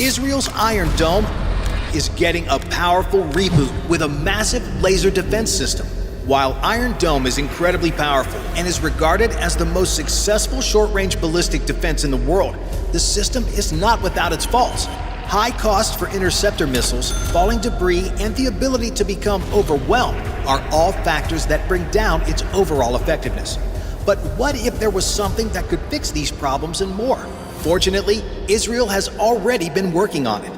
Israel's Iron Dome is getting a powerful reboot with a massive laser defense system. While Iron Dome is incredibly powerful and is regarded as the most successful short-range ballistic defense in the world, the system is not without its faults. High cost for interceptor missiles, falling debris, and the ability to become overwhelmed are all factors that bring down its overall effectiveness. But what if there was something that could fix these problems and more? Fortunately, Israel has already been working on it.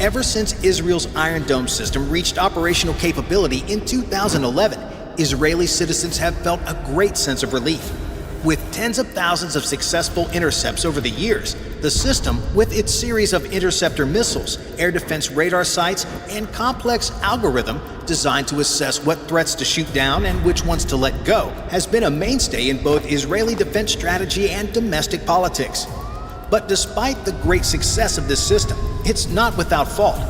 Ever since Israel's Iron Dome system reached operational capability in 2011, Israeli citizens have felt a great sense of relief. With tens of thousands of successful intercepts over the years, the system, with its series of interceptor missiles, air defense radar sites, and complex algorithm designed to assess what threats to shoot down and which ones to let go, has been a mainstay in both Israeli defense strategy and domestic politics. But despite the great success of this system, it's not without fault.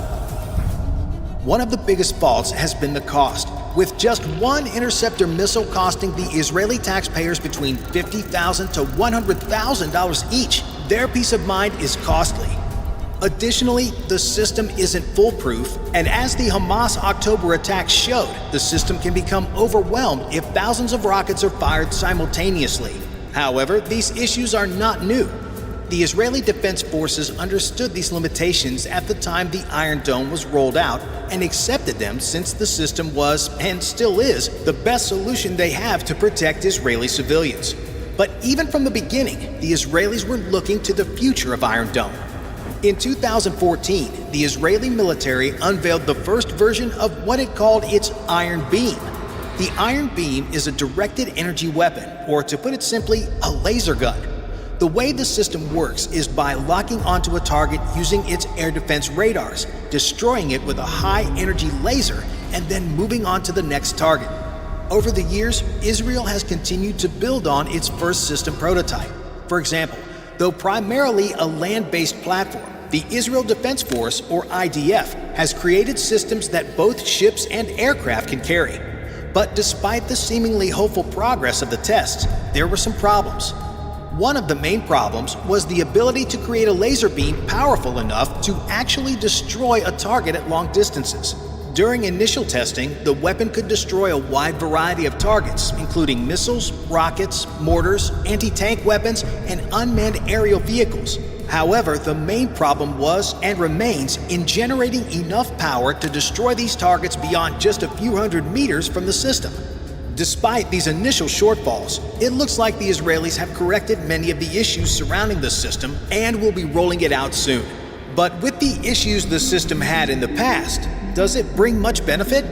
One of the biggest faults has been the cost, with just one interceptor missile costing the Israeli taxpayers between $50,000 to $100,000 each. Their peace of mind is costly. Additionally, the system isn't foolproof, and as the Hamas October attacks showed, the system can become overwhelmed if thousands of rockets are fired simultaneously. However, these issues are not new. The Israeli Defense Forces understood these limitations at the time the Iron Dome was rolled out and accepted them since the system was, and still is, the best solution they have to protect Israeli civilians. But even from the beginning, the Israelis were looking to the future of Iron Dome. In 2014, the Israeli military unveiled the first version of what it called its Iron Beam. The Iron Beam is a directed energy weapon, or to put it simply, a laser gun. The way the system works is by locking onto a target using its air defense radars, destroying it with a high-energy laser, and then moving on to the next target. Over the years, Israel has continued to build on its first system prototype. For example, though primarily a land-based platform, the Israel Defense Force, or IDF, has created systems that both ships and aircraft can carry. But despite the seemingly hopeful progress of the tests, there were some problems. One of the main problems was the ability to create a laser beam powerful enough to actually destroy a target at long distances. During initial testing, the weapon could destroy a wide variety of targets, including missiles, rockets, mortars, anti-tank weapons, and unmanned aerial vehicles. However, the main problem was, and remains, in generating enough power to destroy these targets beyond just a few hundred meters from the system. Despite these initial shortfalls, it looks like the Israelis have corrected many of the issues surrounding the system and will be rolling it out soon. But with the issues the system had in the past, does it bring much benefit?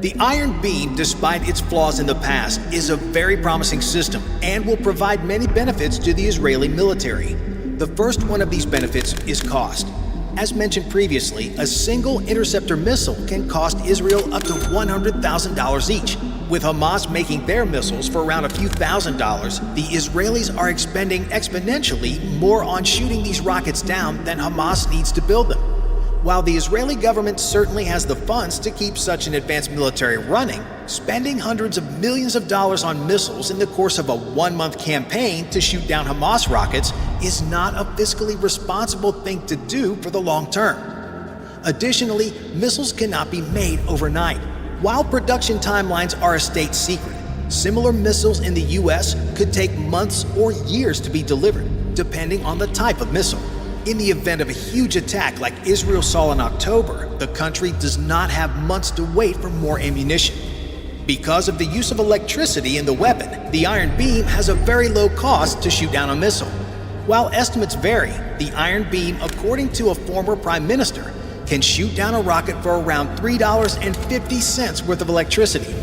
The Iron Beam, despite its flaws in the past, is a very promising system and will provide many benefits to the Israeli military. The first one of these benefits is cost. As mentioned previously, a single interceptor missile can cost Israel up to $100,000 each. With Hamas making their missiles for around a few $1,000s, the Israelis are expending exponentially more on shooting these rockets down than Hamas needs to build them. While the Israeli government certainly has the funds to keep such an advanced military running, spending hundreds of millions of dollars on missiles in the course of a one-month campaign to shoot down Hamas rockets is not a fiscally responsible thing to do for the long term. Additionally, missiles cannot be made overnight. While production timelines are a state secret, similar missiles in the US could take months or years to be delivered, depending on the type of missile. In the event of a huge attack like Israel saw in October, the country does not have months to wait for more ammunition. Because of the use of electricity in the weapon, the Iron Beam has a very low cost to shoot down a missile. While estimates vary, the Iron Beam, according to a former prime minister, can shoot down a rocket for around $3.50 worth of electricity.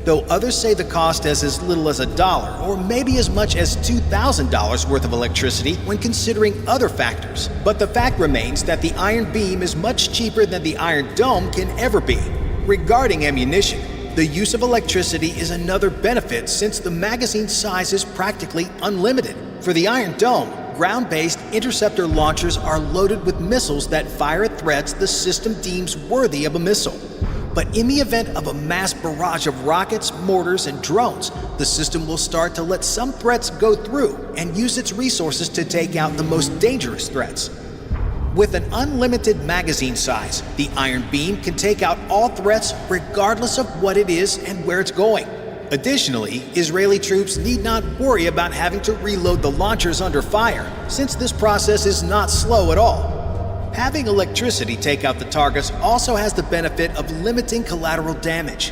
Though others say the cost as little as $1 or maybe as much as $2,000 worth of electricity when considering other factors. But the fact remains that the Iron Beam is much cheaper than the Iron Dome can ever be. Regarding ammunition, the use of electricity is another benefit since the magazine size is practically unlimited. For the Iron Dome, ground-based interceptor launchers are loaded with missiles that fire at threats the system deems worthy of a missile. But in the event of a mass barrage of rockets, mortars, and drones, the system will start to let some threats go through and use its resources to take out the most dangerous threats. With an unlimited magazine size, the Iron Beam can take out all threats regardless of what it is and where it's going. Additionally, Israeli troops need not worry about having to reload the launchers under fire, since this process is not slow at all. Having electricity take out the targets also has the benefit of limiting collateral damage.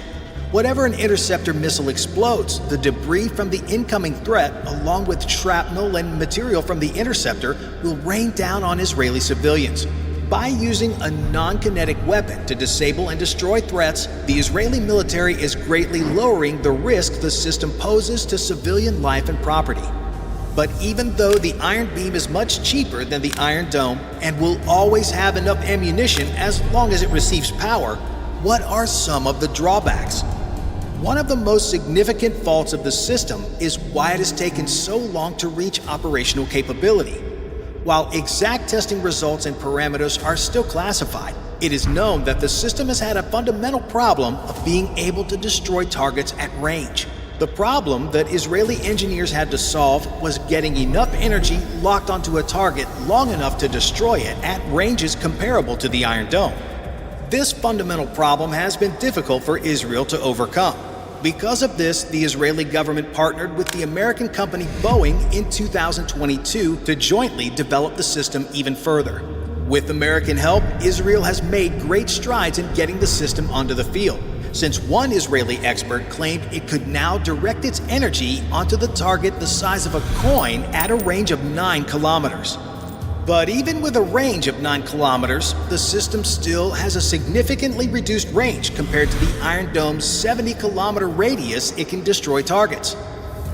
Whatever an interceptor missile explodes, the debris from the incoming threat, along with shrapnel and material from the interceptor, will rain down on Israeli civilians. By using a non-kinetic weapon to disable and destroy threats, the Israeli military is greatly lowering the risk the system poses to civilian life and property. But even though the Iron Beam is much cheaper than the Iron Dome and will always have enough ammunition as long as it receives power, what are some of the drawbacks? One of the most significant faults of the system is why it has taken so long to reach operational capability. While exact testing results and parameters are still classified, it is known that the system has had a fundamental problem of being able to destroy targets at range. The problem that Israeli engineers had to solve was getting enough energy locked onto a target long enough to destroy it at ranges comparable to the Iron Dome. This fundamental problem has been difficult for Israel to overcome. Because of this, the Israeli government partnered with the American company Boeing in 2022 to jointly develop the system even further. With American help, Israel has made great strides in getting the system onto the field, since one Israeli expert claimed it could now direct its energy onto the target the size of a coin at a range of 9 kilometers. But even with a range of 9 kilometers, the system still has a significantly reduced range compared to the Iron Dome's 70-kilometer radius it can destroy targets.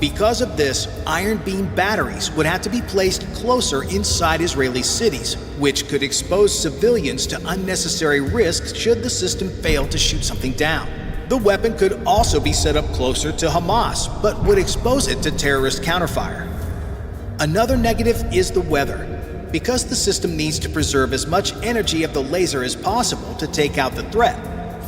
Because of this, Iron Beam batteries would have to be placed closer inside Israeli cities, which could expose civilians to unnecessary risks should the system fail to shoot something down. The weapon could also be set up closer to Hamas, but would expose it to terrorist counterfire. Another negative is the weather. Because the system needs to preserve as much energy of the laser as possible to take out the threat,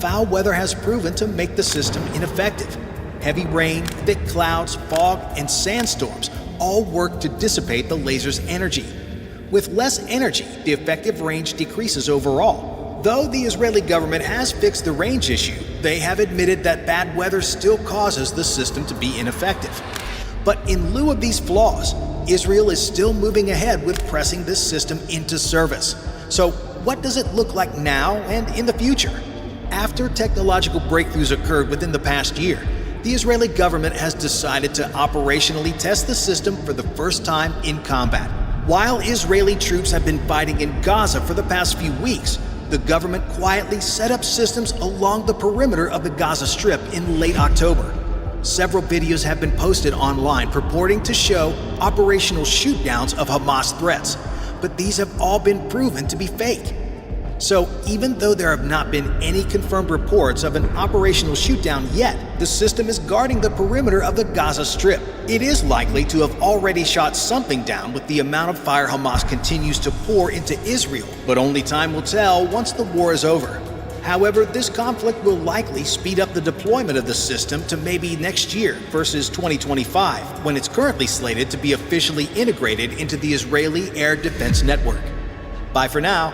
foul weather has proven to make the system ineffective. Heavy rain, thick clouds, fog, and sandstorms all work to dissipate the laser's energy. With less energy, the effective range decreases overall. Though the Israeli government has fixed the range issue, they have admitted that bad weather still causes the system to be ineffective. But in lieu of these flaws, Israel is still moving ahead with pressing this system into service. So what does it look like now and in the future? After technological breakthroughs occurred within the past year, the Israeli government has decided to operationally test the system for the first time in combat. While Israeli troops have been fighting in Gaza for the past few weeks, the government quietly set up systems along the perimeter of the Gaza Strip in late October. Several videos have been posted online purporting to show operational shootdowns of Hamas threats, but these have all been proven to be fake. So even though there have not been any confirmed reports of an operational shootdown yet, the system is guarding the perimeter of the Gaza Strip. It is likely to have already shot something down with the amount of fire Hamas continues to pour into Israel, but only time will tell once the war is over. However, this conflict will likely speed up the deployment of the system to maybe next year versus 2025, when it's currently slated to be officially integrated into the Israeli air defense network. Bye for now.